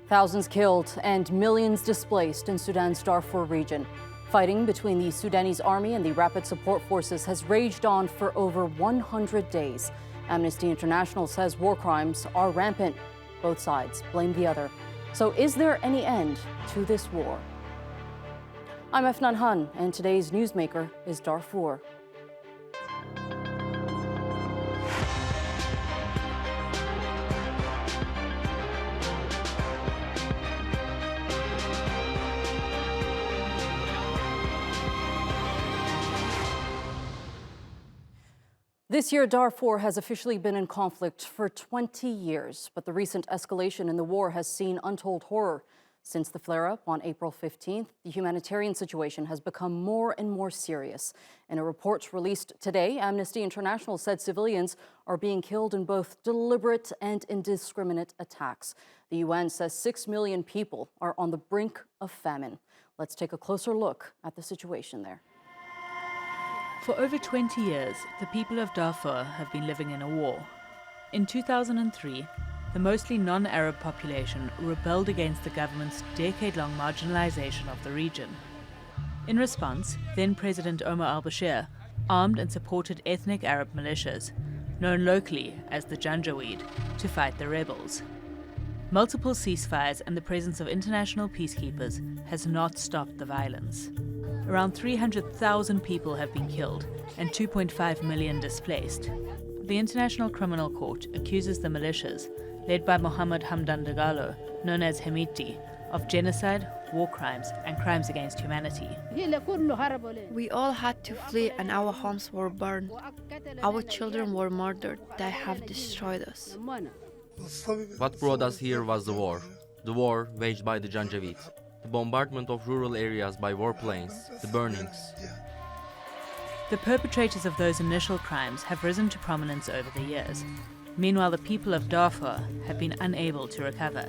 Thousands killed and millions displaced in Sudan's Darfur region. Fighting between the Sudanese Army and the Rapid Support Forces has raged on for over 100 days. Amnesty International says war crimes are rampant. Both sides blame the other. So is there any end to this war? I'm Efnan Han, and today's newsmaker is Darfur. This year, Darfur has officially been in conflict for 20 years, but the recent escalation in the war has seen untold horror. Since the flare-up on April 15th, the humanitarian situation has become more and more serious. In a report released today, Amnesty International said civilians are being killed in both deliberate and indiscriminate attacks. The UN says 6 million people are on the brink of famine. Let's take a closer look at the situation there. For over 20 years, the people of Darfur have been living in a war. In 2003, the mostly non-Arab population rebelled against the government's decade-long marginalization of the region. In response, then-President Omar al-Bashir armed and supported ethnic Arab militias, known locally as the Janjaweed, to fight the rebels. Multiple ceasefires and the presence of international peacekeepers has not stopped the violence. Around 300,000 people have been killed and 2.5 million displaced. The International Criminal Court accuses the militias, led by Mohammed Hamdan Dagalo, known as Hemiti, of genocide, war crimes, and crimes against humanity. We all had to flee and our homes were burned. Our children were murdered. They have destroyed us. What brought us here was the war waged by the Janjaweed. The bombardment of rural areas by warplanes, the burnings. The perpetrators of those initial crimes have risen to prominence over the years. Meanwhile, the people of Darfur have been unable to recover.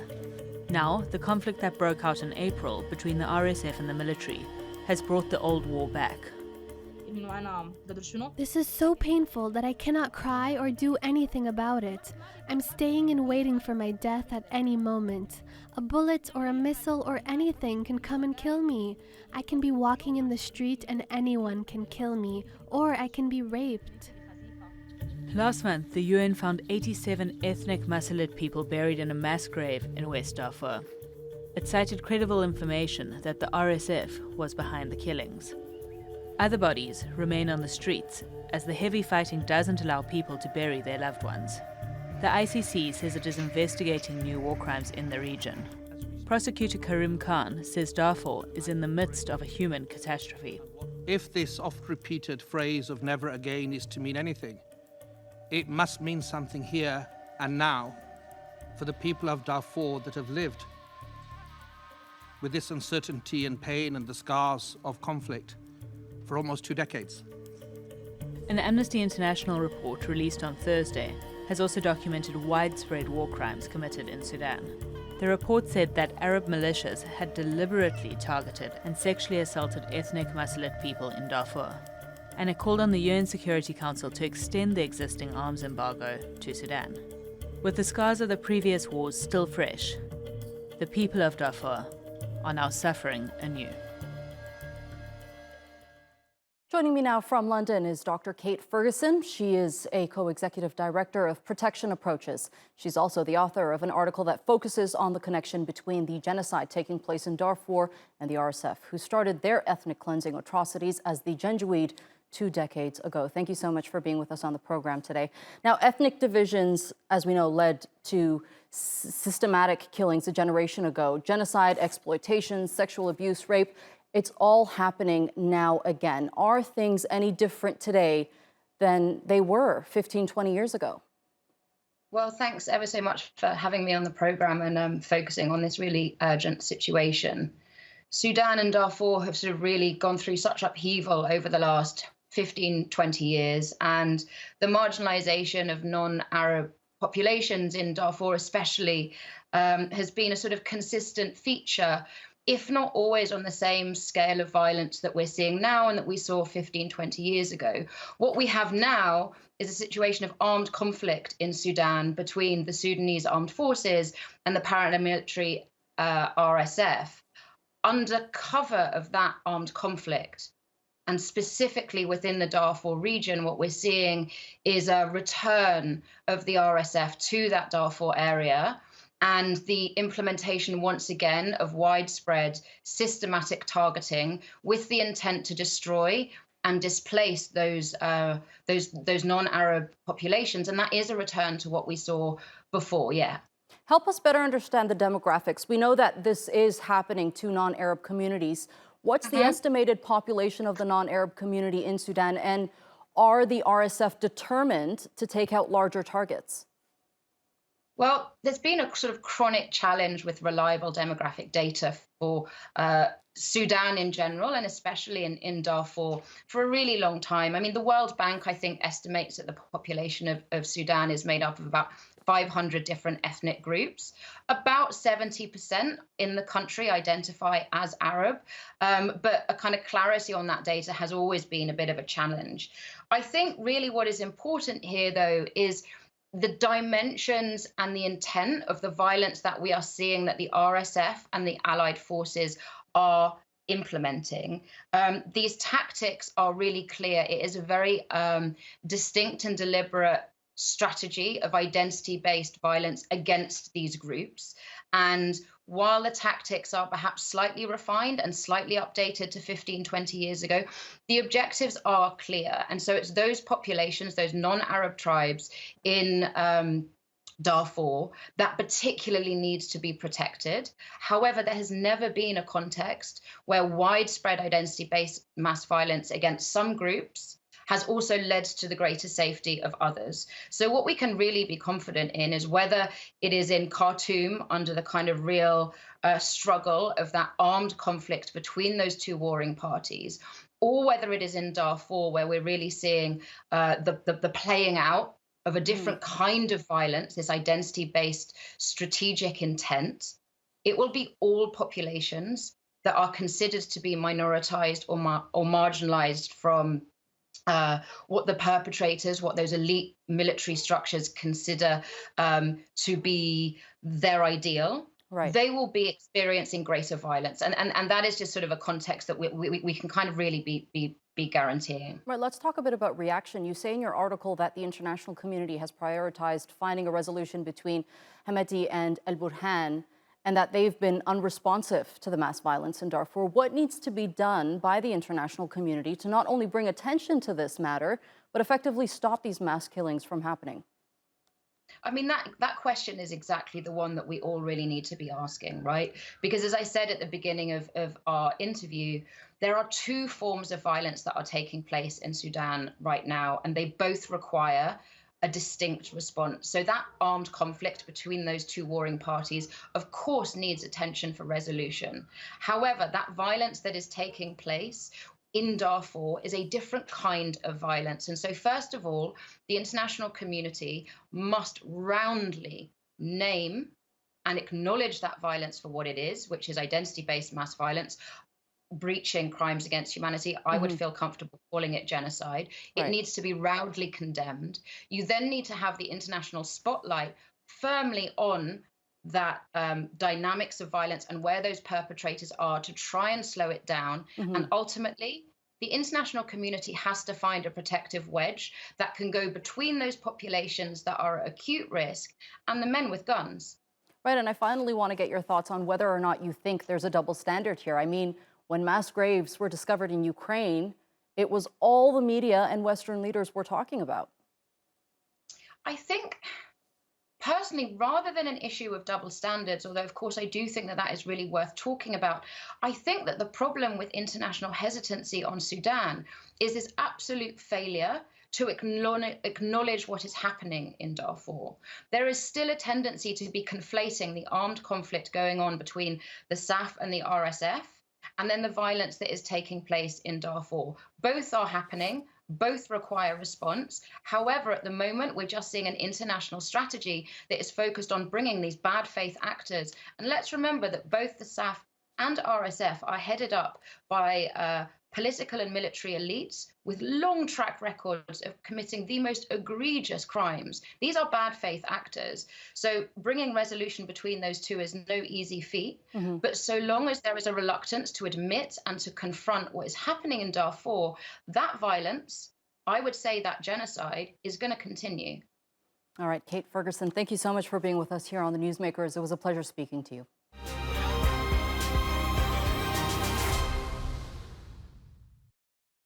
Now, the conflict that broke out in April between the RSF and the military has brought the old war back. This is so painful that I cannot cry or do anything about it. I'm staying and waiting for my death at any moment. A bullet or a missile or anything can come and kill me. I can be walking in the street and anyone can kill me, or I can be raped. Last month, the UN found 87 ethnic Masalit people buried in a mass grave in West Darfur. It cited credible information that the RSF was behind the killings. Other bodies remain on the streets, as the heavy fighting doesn't allow people to bury their loved ones. The ICC says it is investigating new war crimes in the region. Prosecutor Karim Khan says Darfur is in the midst of a human catastrophe. If this oft-repeated phrase of never again is to mean anything, it must mean something here and now for the people of Darfur that have lived with this uncertainty and pain and the scars of conflict for almost 2 decades. An Amnesty International report released on Thursday has also documented widespread war crimes committed in Sudan. The report said that Arab militias had deliberately targeted and sexually assaulted ethnic Masalit people in Darfur, and it called on the UN Security Council to extend the existing arms embargo to Sudan. With the scars of the previous wars still fresh, the people of Darfur are now suffering anew. Joining me now from London is Dr. Kate Ferguson. She is a co-executive director of Protection Approaches. She's also the author of an article that focuses on the connection between the genocide taking place in Darfur and the RSF, who started their ethnic cleansing atrocities as the Janjaweed 2 decades ago. Thank you so much for being with us on the program today. Now, ethnic divisions, as we know, led to systematic killings a generation ago. Genocide, exploitation, sexual abuse, rape. It's all happening now again. Are things any different today than they were 15, 20 years ago? Well, thanks ever so much for having me on the program and focusing on this really urgent situation. Sudan and Darfur have sort of really gone through such upheaval over the last 15, 20 years, and the marginalization of non-Arab populations in Darfur especially has been a sort of consistent feature, if not always on the same scale of violence that we're seeing now and that we saw 15, 20 years ago. What we have now is a situation of armed conflict in Sudan between the Sudanese armed forces and the paramilitary RSF, under cover of that armed conflict, and specifically within the Darfur region, what we're seeing is a return of the RSF to that Darfur area and the implementation once again of widespread systematic targeting with the intent to destroy and displace those non-Arab populations. And that is a return to what we saw before, yeah. Help us better understand the demographics. We know that this is happening to non-Arab communities. What's the estimated population of the non-Arab community in Sudan, and are the RSF determined to take out larger targets? Well, there's been a sort of chronic challenge with reliable demographic data for Sudan in general, and especially in Darfur, for a really long time. I mean, the World Bank, I think, estimates that the population of Sudan is made up of about 500 different ethnic groups. About 70% in the country identify as Arab, but a kind of clarity on that data has always been a bit of a challenge. I think really what is important here, though, is the dimensions and the intent of the violence that we are seeing that the RSF and the allied forces are implementing. These tactics are really clear. It is a very distinct and deliberate strategy of identity-based violence against these groups. And while the tactics are perhaps slightly refined and slightly updated to 15, 20 years ago, the objectives are clear. And so it's those populations, those non-Arab tribes in Darfur that particularly needs to be protected. However, there has never been a context where widespread identity-based mass violence against some groups has also led to the greater safety of others. So what we can really be confident in is whether it is in Khartoum under the kind of real struggle of that armed conflict between those two warring parties, or whether it is in Darfur where we're really seeing the playing out of a different kind of violence, this identity-based strategic intent. It will be all populations that are considered to be minoritized or marginalized from what the perpetrators, what those elite military structures consider to be their ideal. Right. They will be experiencing greater violence. And that is just sort of a context that we can kind of really be guaranteeing. Right, let's talk a bit about reaction. You say in your article that the international community has prioritized finding a resolution between Hemeti and El Burhan, and that they've been unresponsive to the mass violence in Darfur. What needs to be done by the international community to not only bring attention to this matter, but effectively stop these mass killings from happening? I mean, that question is exactly the one that we all really need to be asking, right? Because as I said at the beginning of our interview, there are two forms of violence that are taking place in Sudan right now, and they both require a distinct response. So that armed conflict between those two warring parties, of course, needs attention for resolution. However, that violence that is taking place in Darfur is a different kind of violence. And so, first of all, the international community must roundly name and acknowledge that violence for what it is, which is identity-based mass violence, breaching crimes against humanity. I would feel comfortable calling it genocide. It needs to be roundly condemned. You then need to have the international spotlight firmly on that dynamics of violence and where those perpetrators are to try and slow it down. And ultimately, the international community has to find a protective wedge that can go between those populations that are at acute risk and the men with guns. Right, and I finally want to get your thoughts on whether or not you think there's a double standard here. I mean, when mass graves were discovered in Ukraine, it was all the media and Western leaders were talking about. I think, personally, rather than an issue of double standards, although of course I do think that is really worth talking about, I think that the problem with international hesitancy on Sudan is this absolute failure to acknowledge what is happening in Darfur. There is still a tendency to be conflating the armed conflict going on between the SAF and the RSF, and then the violence that is taking place in Darfur. Both are happening. Both require response. However, at the moment, we're just seeing an international strategy that is focused on bringing these bad faith actors. And let's remember that both the SAF and RSF are headed up by political and military elites with long track records of committing the most egregious crimes. These are bad faith actors. So bringing resolution between those two is no easy feat. But so long as there is a reluctance to admit and to confront what is happening in Darfur, that violence, I would say that genocide, is going to continue. All right, Kate Ferguson, thank you so much for being with us here on the Newsmakers. It was a pleasure speaking to you.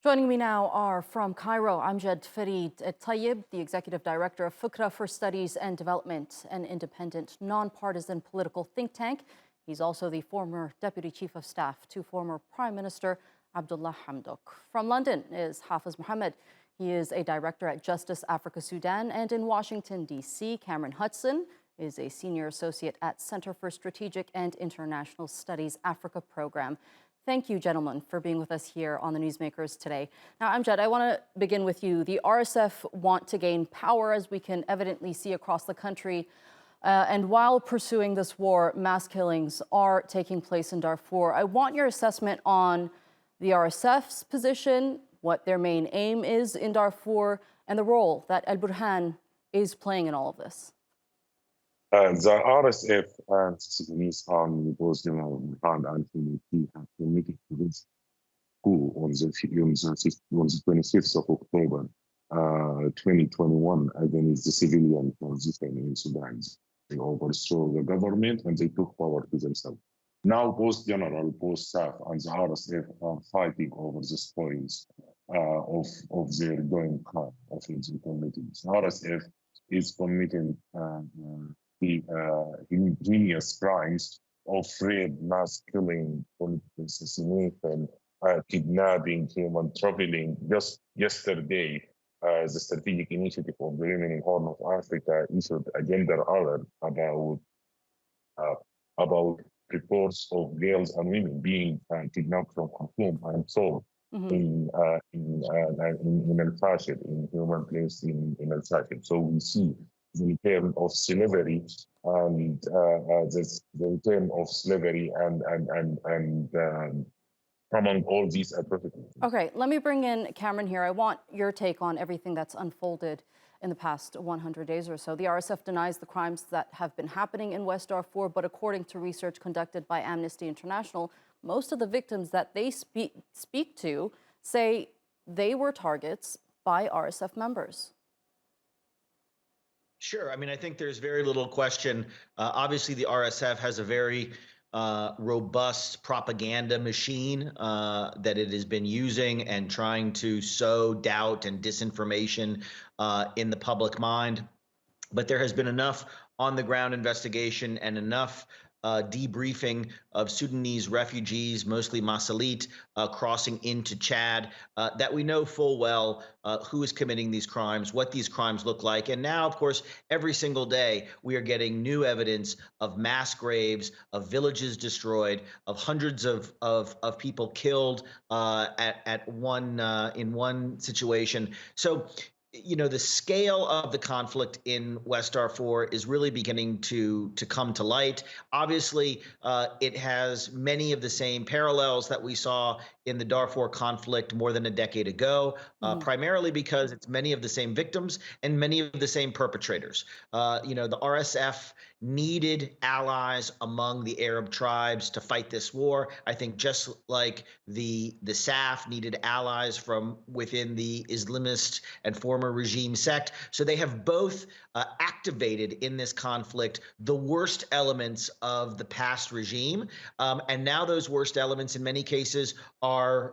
Joining me now are from Cairo, Amgad Fareid, Eltayeb, the Executive Director of Fikra for Studies and Development, an independent, nonpartisan political think tank. He's also the former Deputy Chief of Staff to former Prime Minister Abdullah Hamdok. From London is Hafiz Mohammed. He is a director at Justice Africa Sudan, and in Washington, D.C., Cameron Hudson is a senior associate at Center for Strategic and International Studies Africa program. Thank you, gentlemen, for being with us here on the Newsmakers today. Now, Amgad, I want to begin with you. The RSF want to gain power, as we can evidently see across the country. And while pursuing this war, mass killings are taking place in Darfur. I want your assessment on the RSF's position, what their main aim is in Darfur, and the role that Al-Burhan is playing in all of this. The RSF and Sudanese Army, both General Burhan and Hudson, have committed to this coup on the 25th of October 2021 against the civilian transition in Sudan. They overthrew the government and they took power to themselves. Now both general, both staff and the RSF are fighting over the spoils of their joint crime of the committees. RSF is committing heinous crimes of rape, mass killing, political assassination, kidnapping, human trafficking. Just yesterday, the Strategic Initiative of the Women in Horn of Africa issued a gender alert about reports of girls and women being kidnapped from Khartoum and sold in Al-Fashir, in human place in Al-Fashir. So we see the return of slavery and the return of slavery and among all these atrocities. Okay, let me bring in Cameron here. I want your take on everything that's unfolded in the past 100 days or so. The RSF denies the crimes that have been happening in West Darfur, but according to research conducted by Amnesty International, most of the victims that they speak to say they were targets by RSF members. Sure. I mean, I think there's very little question. Obviously, the RSF has a very robust propaganda machine that it has been using and trying to sow doubt and disinformation in the public mind. But there has been enough on-the-ground investigation and enough debriefing of Sudanese refugees, mostly Masalit, crossing into Chad, that we know full well who is committing these crimes, what these crimes look like. And now, of course, every single day, we are getting new evidence of mass graves, of villages destroyed, of hundreds of people killed in one situation. So, you know, the scale of the conflict in West Darfur is really beginning to come to light. Obviously, it has many of the same parallels that we saw in the Darfur conflict more than a decade ago, primarily because it's many of the same victims and many of the same perpetrators. You know, the RSF needed allies among the Arab tribes to fight this war. I think just like the SAF needed allies from within the Islamist and former regime sect. So they have both activated in this conflict the worst elements of the past regime. And now those worst elements in many cases are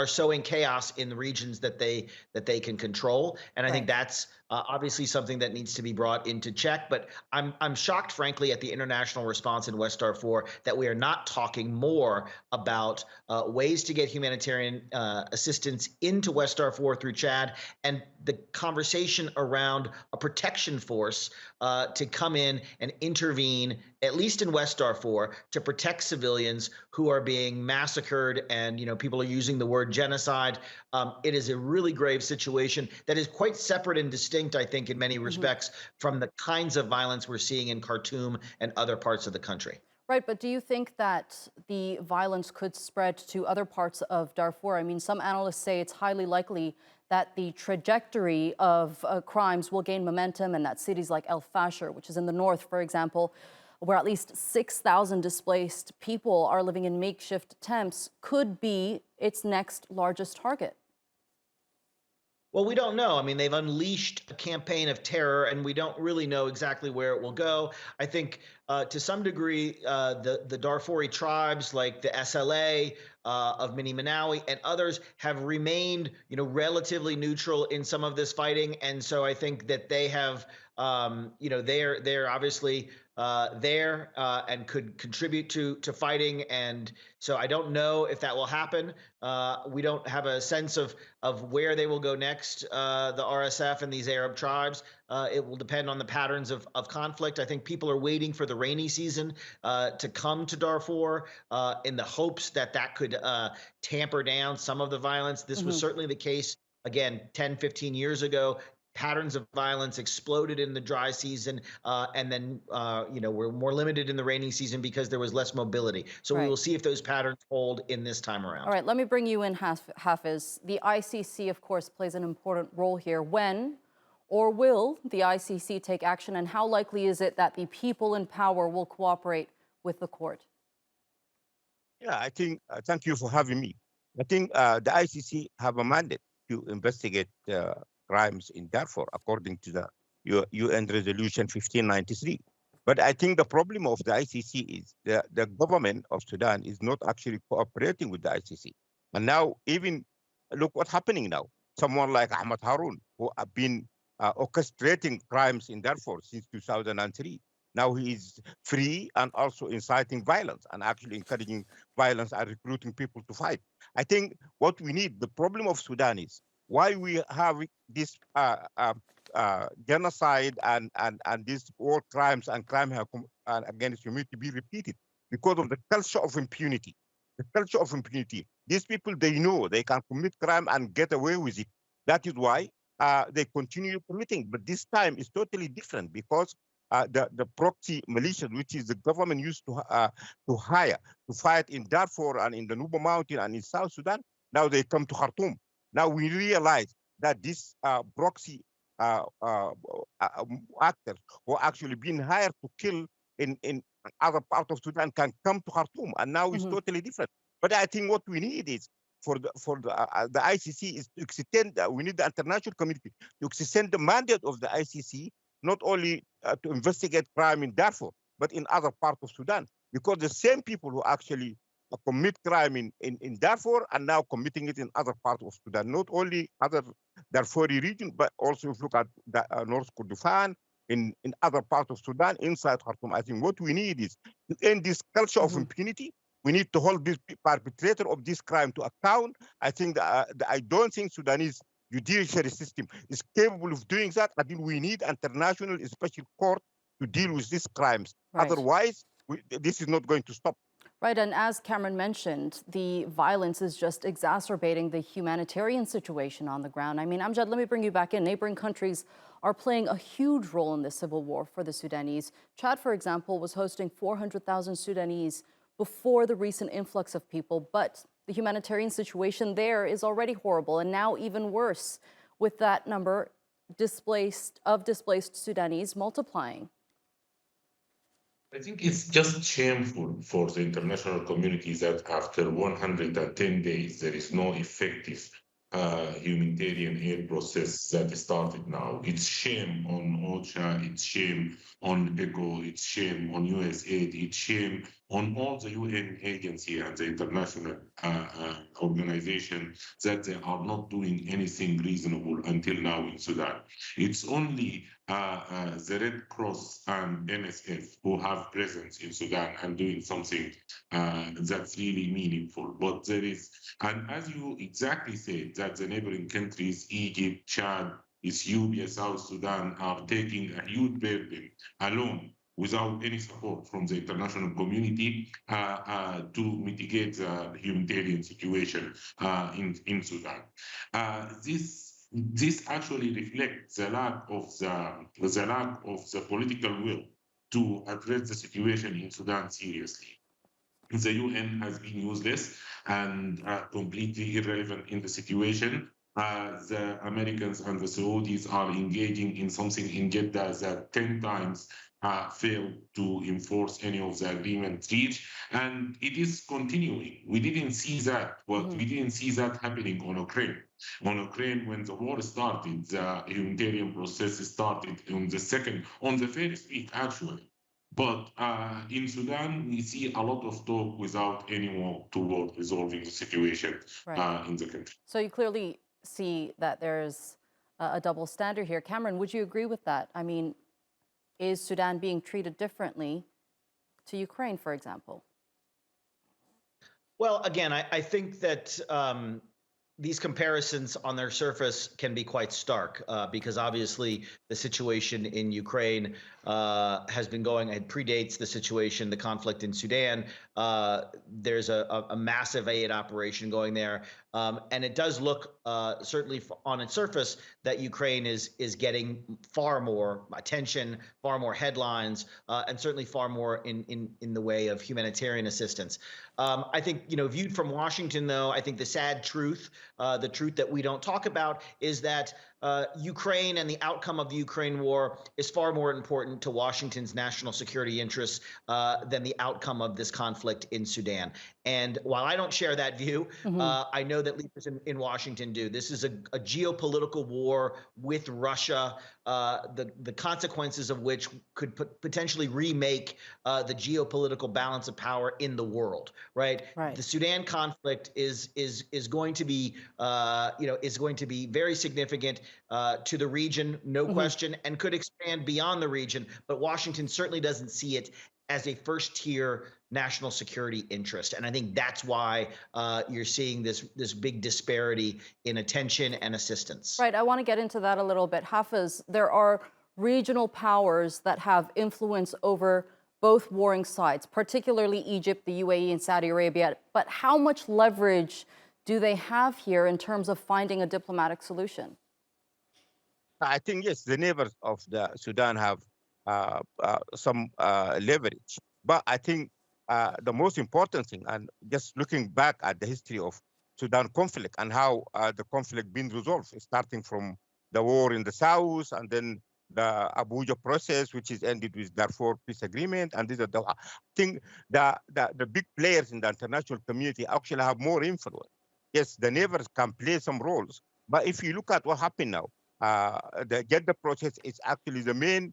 sowing chaos in the regions that they can control. And I think that's obviously something that needs to be brought into check. But I'm shocked, frankly, at the international response in West Darfur that we are not talking more about ways to get humanitarian assistance into West Darfur through Chad, and the conversation around a protection force to come in and intervene, at least in West Darfur, to protect civilians who are being massacred. And, you know, people are using the word genocide. It is a really grave situation that is quite separate and distinct, I think, in many respects from the kinds of violence we're seeing in Khartoum and other parts of the country. Right, but do you think that the violence could spread to other parts of Darfur? I mean, some analysts say it's highly likely that the trajectory of crimes will gain momentum and that cities like El Fasher, which is in the north, for example, where at least 6,000 displaced people are living in makeshift tents, could be its next largest target. Well, we don't know. I mean, they've unleashed a campaign of terror, and we don't really know exactly where it will go. I think, to some degree, the Darfuri tribes, like the SLA of Mini Manawi and others, have remained, relatively neutral in some of this fighting, and so I think that they have, they're obviously there and could contribute to fighting, and so I don't know if that will happen. We don't have a sense of where they will go next, the RSF and these Arab tribes. It will depend on the patterns of conflict. I think people are waiting for the rainy season to come to Darfur in the hopes that could tamper down some of the violence. This was certainly the case, again, 10, 15 years ago. Patterns of violence exploded in the dry season, and then we're more limited in the rainy season because there was less mobility. So we will see if those patterns hold in this time around. All right, let me bring you in, Hafiz. The ICC, of course, plays an important role here. When or will the ICC take action, and how likely is it that the people in power will cooperate with the court? Yeah, I think, thank you for having me. I think the ICC have a mandate to investigate crimes in Darfur, according to the UN Resolution 1593. But I think the problem of the ICC is the government of Sudan is not actually cooperating with the ICC. And now, even look what's happening now. Someone like Ahmad Harun, who have been orchestrating crimes in Darfur since 2003. Now he is free and also inciting violence and actually encouraging violence and recruiting people to fight. I think what we need, the problem of Sudan is why we have this genocide and these war crimes and crime against humanity be repeated because of the culture of impunity. The culture of impunity. These people, they know they can commit crime and get away with it. That is why they continue committing. But this time is totally different because the proxy militias, which is the government used to hire to fight in Darfur and in the Nuba Mountain and in South Sudan, now they come to Khartoum. Now we realize that this proxy actors who actually been hired to kill in other parts of Sudan can come to Khartoum, and now it's totally different. But I think what we need is for the ICC is to extend. We need the international community to extend the mandate of the ICC not only to investigate crime in Darfur, but in other parts of Sudan, because the same people who actually commit crime in Darfur are now committing it in other parts of Sudan, not only other Darfuri region, but also if you look at the, North Kordofan, in other parts of Sudan, inside Khartoum. I think what we need is to end this culture of impunity. We need to hold this perpetrator of this crime to account. I think I don't think Sudanese judiciary system is capable of doing that. I think we need international special court to deal with these crimes. Right. Otherwise, this is not going to stop. Right, and as Cameron mentioned, the violence is just exacerbating the humanitarian situation on the ground. I mean, Amgad, let me bring you back in. Neighboring countries are playing a huge role in this civil war for the Sudanese. Chad, for example, was hosting 400,000 Sudanese before the recent influx of people, but the humanitarian situation there is already horrible, and now even worse, with that number displaced Sudanese multiplying. I think it's just shameful for the international community that after 110 days, there is no effective humanitarian aid process that started now. It's shame on OCHA, it's shame on ECHO, it's shame on USAID, it's shame on all the UN agency and the international organization that they are not doing anything reasonable until now in Sudan. It's only the Red Cross and NSF who have presence in Sudan and doing something that's really meaningful. But there is, and as you exactly said, that the neighboring countries, Egypt, Chad, Ethiopia, South Sudan, are taking a huge burden alone without any support from the international community to mitigate the humanitarian situation in Sudan. This actually reflects the lack of the political will to address the situation in Sudan seriously. The UN has been useless and completely irrelevant in the situation. The Americans and the Saudis are engaging in something in Jeddah that 10 times failed to enforce any of the agreements reached, and it is continuing. We didn't see that, but we didn't see that happening on Ukraine. On Ukraine, when the war started, the humanitarian process started on the first week, actually. But in Sudan, we see a lot of talk without anyone toward resolving the situation in the country. So you clearly see that there's a double standard here. Cameron, would you agree with that? I mean, is Sudan being treated differently to Ukraine, for example? Well, again, I think that these comparisons on their surface can be quite stark because obviously the situation in Ukraine has been going, it predates the situation, the conflict in Sudan. There's a massive aid operation going there. And it does look certainly on its surface that Ukraine is getting far more attention, far more headlines, and certainly far more in the way of humanitarian assistance. I think, viewed from Washington, though, I think the sad truth, the truth that we don't talk about is that Ukraine and the outcome of the Ukraine war is far more important to Washington's national security interests than the outcome of this conflict in Sudan. And while I don't share that view, I know that leaders in Washington do. This is a geopolitical war with Russia, the consequences of which could potentially remake the geopolitical balance of power in the world. Right. The Sudan conflict is going to be very significant to the region, no question, and could expand beyond the region. But Washington certainly doesn't see it as a first-tier national security interest. And I think that's why you're seeing this big disparity in attention and assistance. Right. I want to get into that a little bit. Hafiz, there are regional powers that have influence over both warring sides, particularly Egypt, the UAE, and Saudi Arabia. But how much leverage do they have here in terms of finding a diplomatic solution? I think, yes, the neighbors of the Sudan have some leverage. But I think the most important thing, and just looking back at the history of Sudan conflict and how the conflict been resolved, starting from the war in the south and then the Abuja process, which is ended with Darfur peace agreement, and these are I think the big players in the international community actually have more influence. Yes, the neighbors can play some roles, but if you look at what happened now, the Jeddah process is actually the main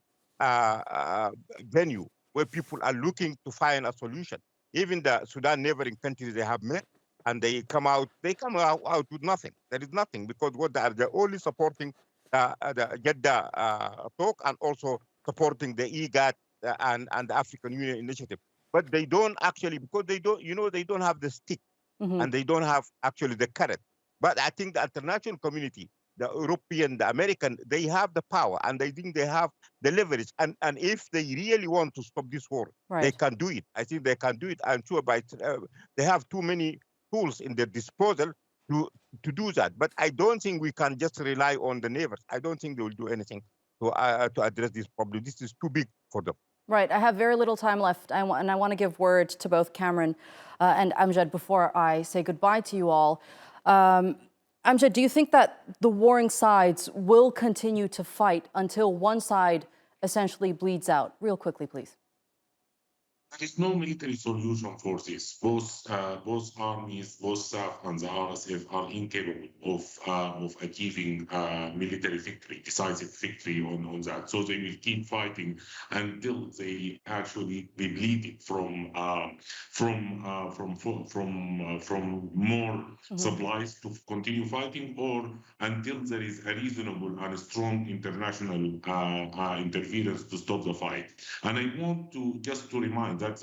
venue where people are looking to find a solution. Even the Sudan neighboring countries, they have met and they come out with nothing. There is nothing because what they're only supporting the Jeddah talk and also supporting the IGAD and the African Union initiative. But they don't actually, because they don't have the stick and they don't have actually the carrot. But I think the international community, the European, the American, they have the power and they think they have the leverage. And if they really want to stop this war, they can do it. I think they can do it. I'm sure they have too many tools in their disposal to do that. But I don't think we can just rely on the neighbors. I don't think they will do anything to address this problem. This is too big for them. Right. I have very little time left, and I want to give word to both Cameron and Amgad before I say goodbye to you all. Amgad, do you think that the warring sides will continue to fight until one side essentially bleeds out? Real quickly, please. There is no military solution for this. Both armies, both SAF and the RSF are incapable of achieving military victory, decisive victory on that. So they will keep fighting until they actually be bleeding from more supplies to continue fighting, or until there is a reasonable and strong international interference to stop the fight. And I want to just remind that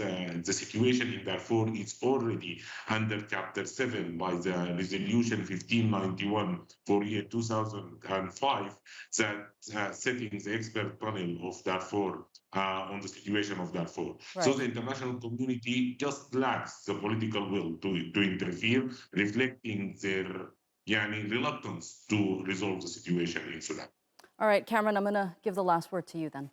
the situation in Darfur is already under Chapter 7 by the Resolution 1591 for year 2005, that setting the expert panel of Darfur on the situation of Darfur. So the international community just lacks the political will to interfere, reflecting their reluctance to resolve the situation in Sudan. All right, Cameron, I'm going to give the last word to you then.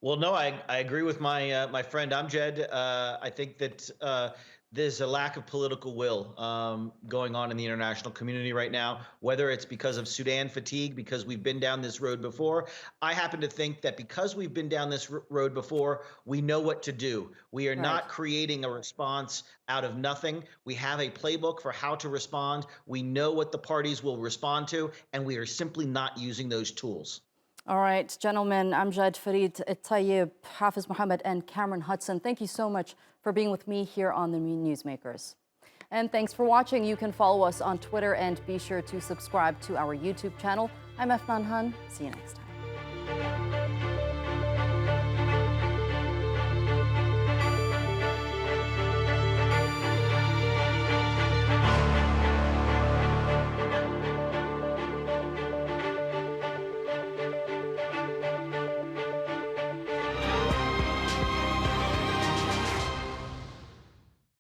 Well, no, I agree with my friend Amgad. I think that there's a lack of political will going on in the international community right now, whether it's because of Sudan fatigue, because we've been down this road before. I happen to think that because we've been down this road before, we know what to do. We are not creating a response out of nothing. We have a playbook for how to respond. We know what the parties will respond to, and we are simply not using those tools. All right, gentlemen, Amgad, Fareid, Eltayeb, Hafiz Mohammed, and Cameron Hudson, thank you so much for being with me here on the Newsmakers. And thanks for watching. You can follow us on Twitter and be sure to subscribe to our YouTube channel. I'm Efnan Han. See you next time.